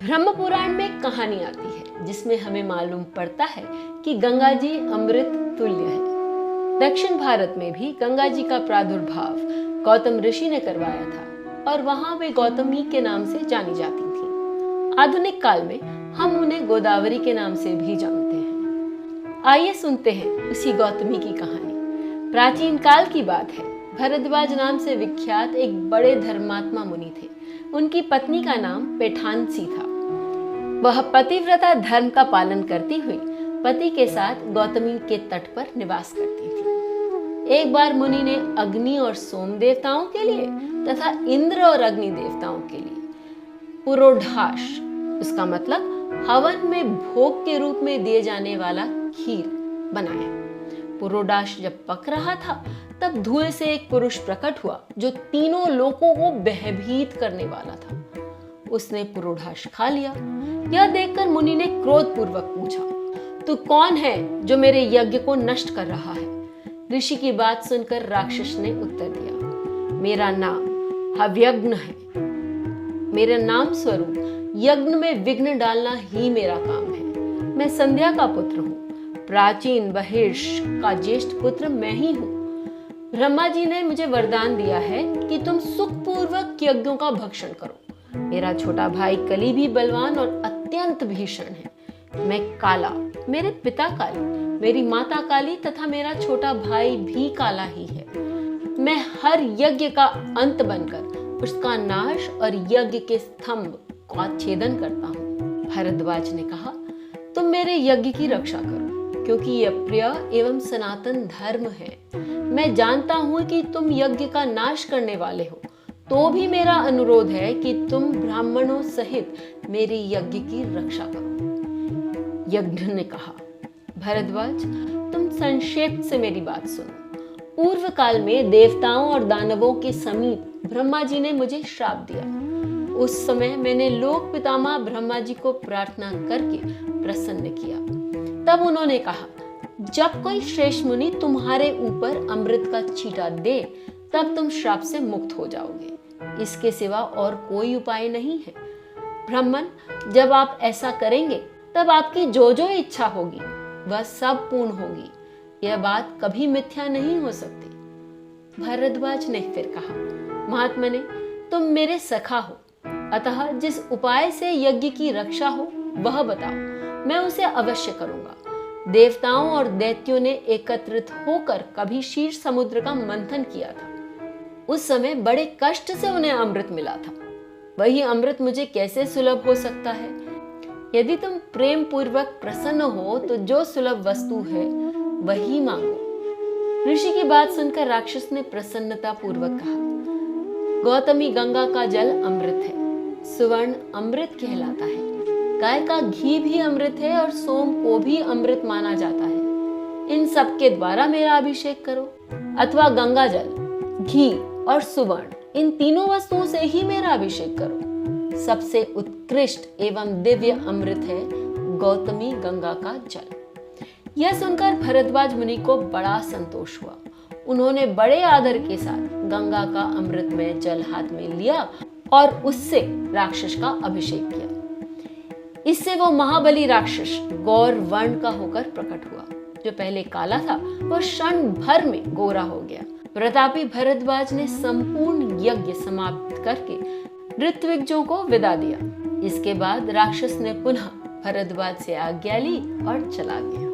ब्रह्म पुराण में एक कहानी आती है जिसमें हमें मालूम पड़ता है कि गंगा जी अमृत तुल्य है। दक्षिण भारत में भी गंगा जी का प्रादुर्भाव गौतम ऋषि ने करवाया था और वहां वे गौतमी के नाम से जानी जाती थी। आधुनिक काल में हम उन्हें गोदावरी के नाम से भी जानते हैं। आइए सुनते हैं उसी गौतमी की कहानी। प्राचीन काल की बात है। भरद्वाज नाम से विख्यात एक बड़े धर्मात्मा मुनि थे। उनकी पत्नी का नाम पेठानसी था। वह पतिव्रता धर्म का पालन करती हुई पति के साथ गौतमी के तट पर निवास करती थी। एक बार मुनि ने अग्नि और सोम देवताओं के लिए तथा इंद्र और अग्नि देवताओं के लिए पुरोढ़ाश, उसका मतलब हवन में भोग के रूप में दिए जाने वाला खीर बनाया। पुरोढ़ाश जब पक रहा था तब धुएं से एक पुरुष प्रकट हुआ जो तीनों लोकों को भयभीत करने वाला था। उसने पुरोढ़ाश खा लिया। यह देखकर मुनि ने क्रोध पूर्वक पूछा, तू कौन है जो मेरे यज्ञ को नष्ट कर रहा है? ऋषि की बात सुनकर राक्षस ने उत्तर दिया, मेरा नाम हव्यग्न है। मेरे नाम स्वरूप यज्ञ में विघ्न डालना ही मेरा काम है। मैं संध्या का पुत्र हूँ। प्राचीन बहिर्ष का ज्येष्ठ पुत्र मैं ही हूँ। ब्रह्मा जी ने मुझे वरदान दिया है कि तुम सुखपूर्वक यज्ञों का भक्षण करो। मेरा छोटा भाई कली भी बलवान और अत्यंत भीषण है। मैं काला, मेरे पिता काली, मेरी माता काली तथा मेरा छोटा भाई भी काला ही है। मैं हर यज्ञ का अंत बनकर उसका नाश और यज्ञ के स्तंभ का छेदन करता हूँ। भरद्वाज ने कहा, तुम मेरे यज्ञ की रक्षा करो क्योंकि यह प्रिय एवं सनातन धर्म है। मैं जानता हूँ कि तुम यज्ञ का नाश करने वाले हो, तो भी मेरा अनुरोध है कि तुम ब्राह्मणों सहित मेरी यज्ञ की रक्षा करो। यज्ञ ने कहा, भरद्वाज, तुम संक्षेप से मेरी बात सुनो। पूर्व काल में देवताओं और दानवों के समीप ब्रह्मा जी ने मुझे श्राप दिया। उस समय मैंने लोक पितामह ब्रह्मा जी को प्रार्थना करके प्रसन्न किया। तब उन्होंने कहा, जब कोई श्रेष्ठ मुनि तुम्हारे ऊपर अमृत का छींटा दे तब तुम श्राप से मुक्त हो जाओगे। इसके सिवा और कोई उपाय नहीं है। ब्राह्मण, जब आप ऐसा करेंगे तब आपकी जो जो इच्छा होगी वह सब पूर्ण होगी। यह बात कभी मिथ्या नहीं हो सकती। भरद्वाज ने फिर कहा, महात्मने, तुम मेरे सखा हो, अतः जिस उपाय से यज्ञ की रक्षा हो वह बताओ, मैं उसे अवश्य करूंगा। देवताओं और दैत्यों ने एकत्रित होकर कभी क्षीर समुद्र का मंथन किया था। उस समय बड़े कष्ट से उन्हें अमृत मिला था। वही अमृत मुझे कैसे सुलभ हो सकता है? यदि तुम प्रेम पूर्वक प्रसन्न हो तो जो सुलभ वस्तु है वही मांगो। ऋषि की बात सुनकर राक्षस ने प्रसन्नता पूर्वक कहा, गौतमी, गंगा का जल अमृत है, सुवर्ण अमृत कहलाता है। गाय का घी भी अमृत है और सोम को भी अमृत माना जाता है। इन सब के द्वारा मेरा अभिषेक करो, अथवा गंगा जल, घी और सुवर्ण, इन तीनों वस्तुओं से ही मेरा अभिषेक करो। सबसे उत्कृष्ट एवं दिव्य अमृत है गौतमी गंगा का जल। यह सुनकर भरद्वाज मुनि को बड़ा संतोष हुआ। उन्होंने बड़े आदर के साथ गंगा का अमृतमय जल हाथ में लिया और उससे राक्षस का अभिषेक किया। इससे वो महाबली राक्षस गौर वर्ण का होकर प्रकट हुआ। जो पहले काला था वह क्षण भर में गोरा हो गया। प्रतापी भरद्वाज ने संपूर्ण यज्ञ समाप्त करके ऋत्विजों को विदा दिया। इसके बाद राक्षस ने पुनः भरद्वाज से आज्ञा ली और चला गया।